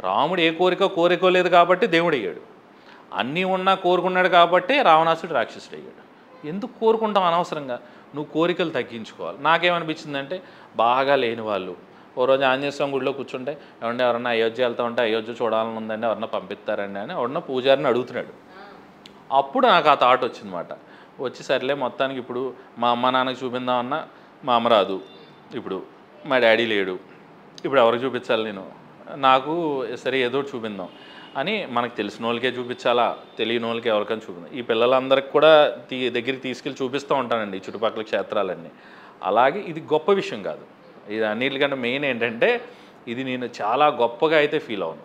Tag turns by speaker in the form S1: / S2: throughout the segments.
S1: రాముడు ఏ కోరుకోలేదు కాబట్టి దేవుడు అయ్యాడు. అన్నీ ఉన్నా కోరుకున్నాడు కాబట్టి రావణాసుడు రాక్షసుడు అయ్యాడు. ఎందుకు కోరుకుంటాం అనవసరంగా? నువ్వు కోరికలు తగ్గించుకోవాలి. నాకేమనిపించిందంటే బాగా లేని వాళ్ళు ఓ రోజు ఆంజనేయ స్వామి గుడిలో కూర్చుంటే ఏమంటే ఎవరన్నా అయోధ్య వెళ్తా ఉంటే అయోధ్య చూడాలని ఉందండి, ఎవరన్నా పంపిస్తారండి అని ఎవరన్నా పూజారిని అడుగుతున్నాడు. అప్పుడు నాకు ఆ థాట్ వచ్చిందన్నమాట. వచ్చి సర్లే మొత్తానికి ఇప్పుడు మా అమ్మ నాన్నకి చూపిందామన్నా మా అమ్మ రాదు, ఇప్పుడు మా డాడీ లేడు, ఇప్పుడు ఎవరికి చూపించాలి నేను? నాకు సరే ఏదో చూపిందాం అని మనకు తెలిసిన వాళ్ళకే చూపించాలా, తెలియని వాళ్ళకి ఎవరికైనా చూపిందాం. ఈ పిల్లలందరికీ కూడా దగ్గరికి తీసుకెళ్ళి చూపిస్తూ ఉంటానండి ఈ చుట్టుపక్కల క్షేత్రాలన్నీ. అలాగే ఇది గొప్ప విషయం కాదు. ఇది అన్నిటికంటే మెయిన్ ఏంటంటే ఇది నేను చాలా గొప్పగా అయితే ఫీల్ అవును.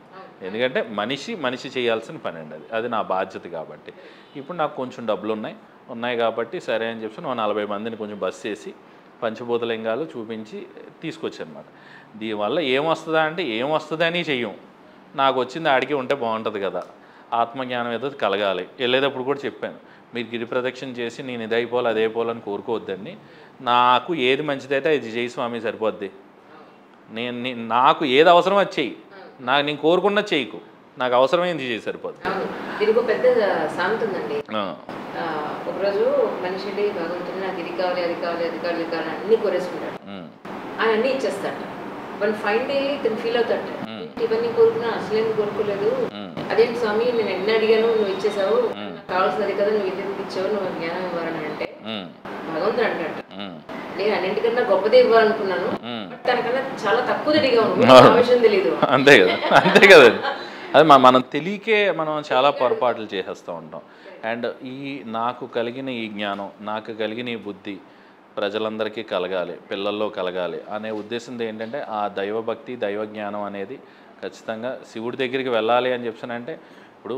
S1: ఎందుకంటే మనిషి చేయాల్సిన పని అండి, అది నా బాధ్యత. కాబట్టి ఇప్పుడు నాకు కొంచెం డబ్బులు ఉన్నాయి కాబట్టి సరే అని చెప్పి 40 మందిని కొంచెం బస్ చేసి పంచభూతలింగాలు చూపించి తీసుకొచ్చానమాట. దీనివల్ల ఏమొస్తుందా అంటే ఏమొస్తుందని చెయ్యం, నాకు వచ్చింది ఆడికి ఉంటే బాగుంటుంది కదా, ఆత్మజ్ఞానం ఏదో కలగాలి. వెళ్ళేటప్పుడు కూడా చెప్పాను, మీరు గిరి ప్రదక్షిణ చేసి నేను ఇది అయిపోవాలి అది అయిపోవాలని కోరుకోవద్దండి, నాకు ఏది మంచిదైతే అది చేయి స్వామి సరిపోద్ది, నాకు ఏది అవసరం అది చెయ్యి, నేను కోరుకున్నది చేయకు, నాకు అవసరమైంది చేయి సరిపోద్ది.
S2: దీనికి పెద్ద సామెత ఉందండి. ఒకరోజు మనిషి భగవంతుడు నాకు ఇది కావాలి అది కావాలి అది కావాలి కావాలి అన్ని కోరేసుకుంటాడు, ఆయన అన్నీ ఇచ్చేస్తాడు. వన్ ఫైన్ డే తను ఫీల్ అవుతాడు, ఇవన్నీ కోరుకున్నా అసలేమి కోరుకోలేదు, అదేంటి స్వామి నేను ఎన్ని అడిగాను నువ్వు ఇచ్చేసావు, కావాల్సినది కదా నువ్వు ఇది ఇచ్చావు, నువ్వు జ్ఞానం ఇవ్వాలని అంటే భగవంతుడు అంటాడు నేను అన్నింటికన్నా గొప్పదే ఇవ్వాలనుకున్నాను, తనకన్నా చాలా తక్కువ అడిగాను, విషయం తెలియదు.
S1: అంతే కదా, అంతే కదా. అది మనం తెలియకే మనం చాలా పొరపాట్లు చేసేస్తూ ఉంటాం. అండ్ నాకు కలిగిన ఈ జ్ఞానం, నాకు కలిగిన ఈ బుద్ధి ప్రజలందరికీ కలగాలి, పిల్లల్లో కలగాలి అనే ఉద్దేశంతో ఏంటంటే ఆ దైవభక్తి దైవ జ్ఞానం అనేది ఖచ్చితంగా శివుడి దగ్గరికి వెళ్ళాలి అని చెప్పానంటే, ఇప్పుడు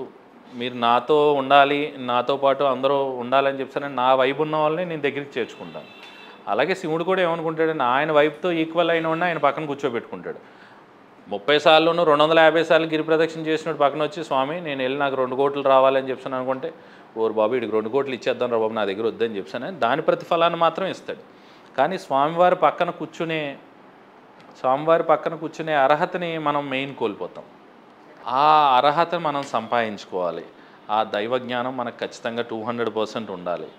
S1: మీరు నాతో ఉండాలి, నాతో పాటు అందరూ ఉండాలని చెప్పానంటే నా వైపు ఉన్న వాళ్ళని నేను దగ్గరికి చేర్చుకుంటాను. అలాగే శివుడు కూడా ఏమనుకుంటాడంటే ఆయన వైపుతో ఈక్వల్ అయిన వాడిని ఆయన పక్కన కూర్చోబెట్టుకుంటాడు. 30 సార్లును 250 సార్లు గిరి ప్రదక్షిణ చేసినట్టు పక్కన వచ్చి స్వామి నేను వెళ్ళి నాకు 2 కోట్లు రావాలని చెప్పాను అనుకుంటే, ఓరు బాబు వీడికి 2 కోట్లు ఇచ్చేద్దాం రా బాబు నా దగ్గర వద్దని చెప్పాను, దాని ప్రతిఫలాన్ని మాత్రం ఇస్తాడు. కానీ స్వామివారి పక్కన కూర్చునే అర్హతని మనం మెయిన్ కోల్పోతాం. ఆ అర్హతను మనం సంపాదించుకోవాలి. ఆ దైవ జ్ఞానం మనకు ఖచ్చితంగా 200% ఉండాలి.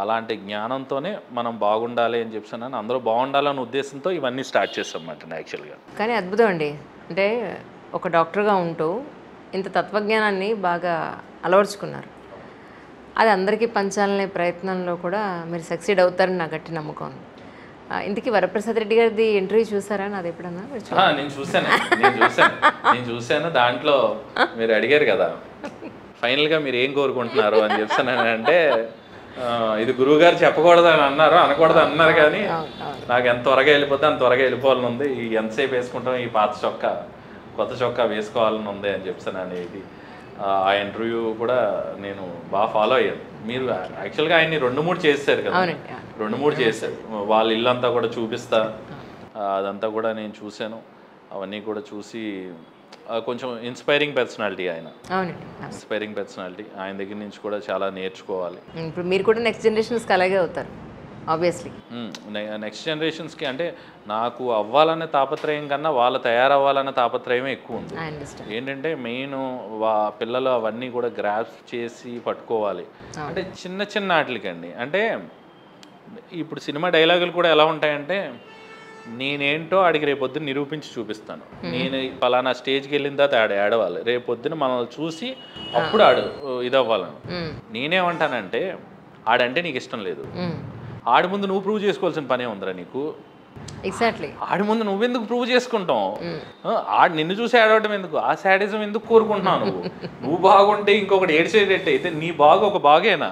S1: అలాంటి జ్ఞానంతోనే మనం బాగుండాలి అని చెప్పాను, అందరూ బాగుండాలనే ఉద్దేశంతో ఇవన్నీ స్టార్ట్ చేస్తామన్నమాట యాక్చువల్గా.
S2: కానీ అద్భుతం అండి, అంటే ఒక డాక్టర్గా ఉంటూ ఇంత తత్వజ్ఞానాన్ని బాగా అలవర్చుకున్నారు. అది అందరికీ పంచాలనే ప్రయత్నంలో కూడా మీరు సక్సీడ్ అవుతారని నాకు గట్టి నమ్మకం ఉంది. ఇందుకీ వరప్రసాద్ రెడ్డి గారిది ఇంటర్వ్యూ చూసారా? నాది ఎప్పుడన్నా?
S1: నేను చూశాను. దాంట్లో మీరు అడిగారు కదా ఫైనల్గా మీరు ఏం కోరుకుంటున్నారు అని చెప్పాను అంటే, ఇది గురువు గారు చెప్పకూడదు అని అన్నారు, అనకూడదు అన్నారు, కానీ నాకు ఎంత త్వరగా వెళ్ళిపోతే అంత త్వరగా వెళ్ళిపోవాలని ఉంది, ఎంతసేపు వేసుకుంటాం ఈ పాత చొక్కా కొత్త చొక్కా వేసుకోవాలని ఉంది అని చెప్పాను అనేది. ఆ ఇంటర్వ్యూ కూడా నేను బాగా ఫాలో అయ్యాను. మీరు యాక్చువల్గా ఆయన్ని 2-3 చేశారు కదా, 2-3 చేశారు. వాళ్ళ ఇల్లంతా కూడా చూపిస్తా, అదంతా కూడా నేను చూశాను. అవన్నీ కూడా చూసి కొంచెం ఇన్స్పైరింగ్ పర్సనాలిటీ ఆయన, ఇన్స్పైరింగ్ పర్సనాలిటీ. ఆయన దగ్గర నుంచి కూడా చాలా నేర్చుకోవాలి.
S2: ఇప్పుడు మీరు కూడా నెక్స్ట్ జనరేషన్స్కి అలాగే అవుతారు ఆబ్వియస్లీ.
S1: నెక్స్ట్ జనరేషన్స్కి అంటే నాకు అవ్వాలనే తాపత్రయం కన్నా వాళ్ళు తయారవ్వాలనే తాపత్రయమే ఎక్కువ ఉంది. ఏంటంటే మెయిన్ పిల్లలు అవన్నీ కూడా గ్రాస్ప్ చేసి పట్టుకోవాలి. అంటే చిన్న చిన్న వాటికండి, అంటే ఇప్పుడు సినిమా డైలాగులు కూడా ఎలా ఉంటాయంటే, నేనేంటో ఆడికి రేపొద్దున నిరూపించి చూపిస్తాను, నేను పలానా స్టేజ్కి వెళ్ళిన తర్వాత ఆడ ఆడవాలి, రేపొద్దున మనల్ని చూసి అప్పుడు ఆడు ఇది అవ్వాలని. నేనేమంటానంటే ఆడంటే నీకు ఇష్టం లేదు, ఆడి ముందు నువ్వు ప్రూవ్ చేసుకోవాల్సిన పనే ఉందిరా నీకు.
S2: ఎగ్జాక్ట్లీ,
S1: ఆడి ముందు నువ్వెందుకు ప్రూవ్ చేసుకుంటావు? ఆడు నిన్ను చూసి ఆడవటం ఎందుకు? ఆ శాడిజం ఎందుకు కోరుకుంటున్నావు? నువ్వు బాగుంటే ఇంకొకటి ఏడ్చేటట్టు అయితే నీ బాగు ఒక బాగేనా?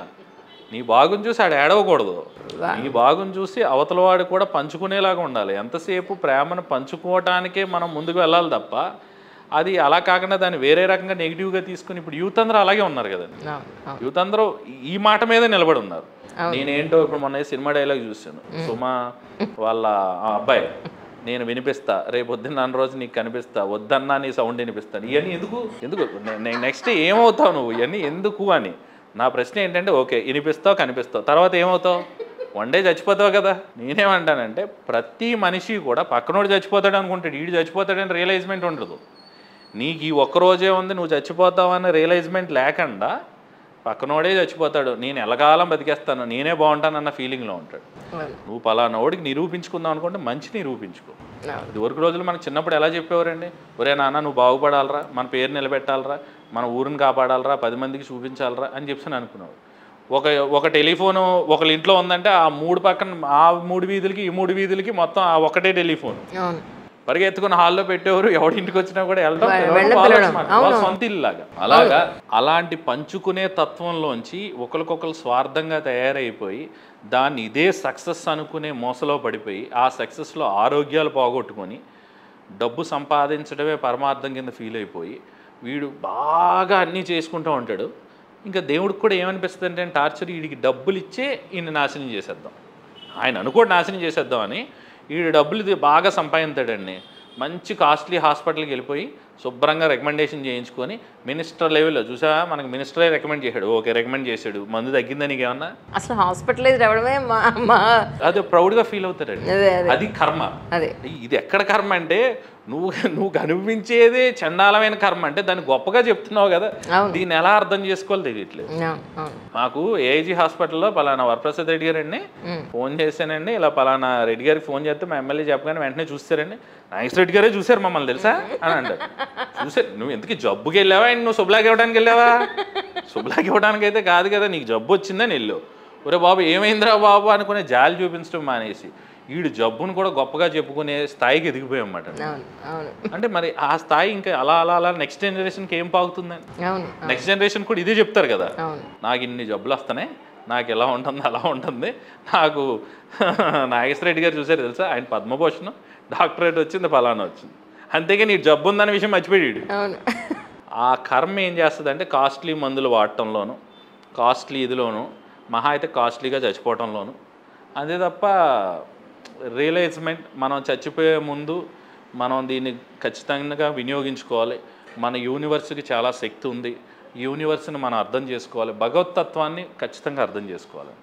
S1: నీ బాగుని చూసి ఆడు ఏడవకూడదు, నీ బాగుని చూసి అవతల వాడు కూడా పంచుకునేలాగా ఉండాలి. ఎంతసేపు ప్రేమను పంచుకోవటానికే మనం ముందుకు వెళ్ళాలి తప్ప, అది అలా కాకుండా దాన్ని వేరే రకంగా నెగిటివ్గా తీసుకుని ఇప్పుడు యూత్ అందరూ అలాగే ఉన్నారు కదండి. యూత్ అందరూ ఈ మాట మీద నిలబడి ఉన్నారు. నేనేంటో ఇప్పుడు మొన్న సినిమా డైలాగ్ చూశాను, సుమా వాళ్ళ అబ్బాయి, నేను వినిపిస్తా రేపొద్దున్న నన్ను రోజు నీకు కనిపిస్తా, వద్దన్నా నీ సౌండ్ వినిపిస్తాను. ఇవన్నీ ఎందుకు నెక్స్ట్ ఏమవుతావు నువ్వు, ఇవన్నీ ఎందుకు అని నా ప్రశ్న ఏంటంటే, ఓకే వినిపిస్తావు కనిపిస్తావు, తర్వాత ఏమవుతావు? వన్ డే చచ్చిపోతావు కదా. నేనేమంటానంటే ప్రతి మనిషి కూడా పక్కనోడు చచ్చిపోతాడు అనుకుంటాడు, వీడు చచ్చిపోతాడని రియలైజ్మెంట్ ఉండదు. నీకు ఈ ఒక్కరోజే ఉంది, నువ్వు చచ్చిపోతావు అన్న రియలైజ్మెంట్ లేకుండా పక్కనోడే చచ్చిపోతాడు, నేను ఎలకాలం బతికేస్తాను, నేనే బాగుంటానన్న ఫీలింగ్లో ఉంటాడు. నువ్వు పలానా వాడికి నిరూపించుకుందాం అనుకుంటే మంచి నిరూపించుకో. ఇది వరకు రోజులు మనకు చిన్నప్పుడు ఎలా చెప్పేవారండి, ఒరే నాన్న నువ్వు బాగుపడాలరా, మన పేరు నిలబెట్టాలరా, మన ఊరిని కాపాడాలరా, 10 మందికి చూపించాలరా అని చెప్పి అనుకున్నావు. ఒక టెలిఫోను ఒకళ్ళ ఇంట్లో ఉందంటే ఆ 3 పక్కన ఆ 3 వీధులకి ఈ 3 వీధులకి మొత్తం ఆ ఒకటే టెలిఫోన్ పరిగెత్తుకుని హాల్లో పెట్టేవారు. ఎవడింటికి వచ్చినా కూడా వెళ్ళడం సొంత ఇల్లులాగా. అలాగా అలాంటి పంచుకునే తత్వంలోంచి ఒకరికొకరు స్వార్థంగా తయారైపోయి దాన్ని ఇదే సక్సెస్ అనుకునే మోసలో పడిపోయి ఆ సక్సెస్లో ఆరోగ్యాలు పోగొట్టుకొని డబ్బు సంపాదించడమే పరమార్థం కింద ఫీల్ అయిపోయి వీడు బాగా అన్నీ చేసుకుంటూ ఉంటాడు. ఇంకా దేవుడికి కూడా ఏమనిపిస్తుంది అంటే టార్చర్, వీడికి డబ్బులు ఇచ్చే ఈయన నాశనం చేసేద్దాం, ఆయన అనుకోటి నాశనం చేసేద్దాం అని. వీడు డబ్బులు బాగా సంపాదించాడండి, మంచి కాస్ట్లీ హాస్పిటల్కి వెళ్ళిపోయి శుభ్రంగా రికమెండేషన్ చేయించుకొని మినిస్టర్ లెవెల్లో చూసా, మనకు మినిస్టరే రికమెండ్ చేశాడు, ఓకే రికమెండ్ చేశాడు, మందు తగ్గిందా నీకు ఏమన్నా,
S2: అసలు హాస్పిటలైజ్ అవ్వడమే
S1: అదే ప్రౌడ్గా ఫీల్ అవుతాడండి. అది కర్మ. ఇది ఎక్కడ కర్మ అంటే నువ్వు కనిపించేదే చండాలమైన కర్మ అంటే దాన్ని గొప్పగా చెప్తున్నావు కదా, దీన్ని ఎలా అర్థం చేసుకోవాలో తెలియట్లేదు. మాకు ఏఐజీ హాస్పిటల్లో పలానా వరప్రసాద్ రెడ్డి గారండి ఫోన్ చేశానండి, ఇలా పలానా రెడ్డి గారికి ఫోన్ చేస్తే మా ఎమ్మెల్యే చెప్పగానే వెంటనే చూస్తారండి, నాగేశ్వర రెడ్డి గారే చూశారు మమ్మల్ని తెలుసా అని అంటారు. చూసారు, నువ్వు ఎందుకు జబ్బుకి వెళ్ళావా, నువ్వు శుభ్లాకి ఇవ్వడానికి వెళ్ళావా? శుభ్లాకి ఇవ్వడానికి అయితే కాదు కదా, నీకు జబ్బు వచ్చిందని వెళ్ళావు. ఒరే బాబు ఏమైందిరా బాబు అనుకునే జాలి చూపించడం మానేసి వీడు జబ్బును కూడా గొప్పగా చెప్పుకునే స్థాయికి ఎదిగిపోయాం అన్నమాట. అంటే మరి ఆ స్థాయి ఇంకా అలా అలా అలా నెక్స్ట్ జనరేషన్కి ఏం పాగుతుందని, నెక్స్ట్ జనరేషన్ కూడా ఇదే చెప్తారు కదా, నాకు ఇన్ని జబ్బులు వస్తున్నాయి, నాకు ఎలా ఉంటుంది అలా ఉంటుంది. నాకు నాగేశ్వర రెడ్డి గారు చూసారు తెలుసా, ఆయన పద్మభూషణం డాక్టరేట్ వచ్చింది, ఫలానా వచ్చింది, అంతేగా నీకు జబ్బు ఉందనే విషయం మర్చిపోయాడు. ఆ కర్మ ఏం చేస్తుంది అంటే కాస్ట్లీ మందులు వాడటంలోను, కాస్ట్లీ ఇదిలోను, మహా అయితే కాస్ట్లీగా చచ్చిపోవటంలోను. అంతే తప్ప రియలైజ్మెంట్ మనం చచ్చిపోయే ముందు మనం దీన్ని ఖచ్చితంగా వినియోగించుకోవాలి. మన యూనివర్స్కి చాలా శక్తి ఉంది, యూనివర్స్ని మనం అర్థం చేసుకోవాలి, భగవతత్వాన్ని ఖచ్చితంగా అర్థం చేసుకోవాలి.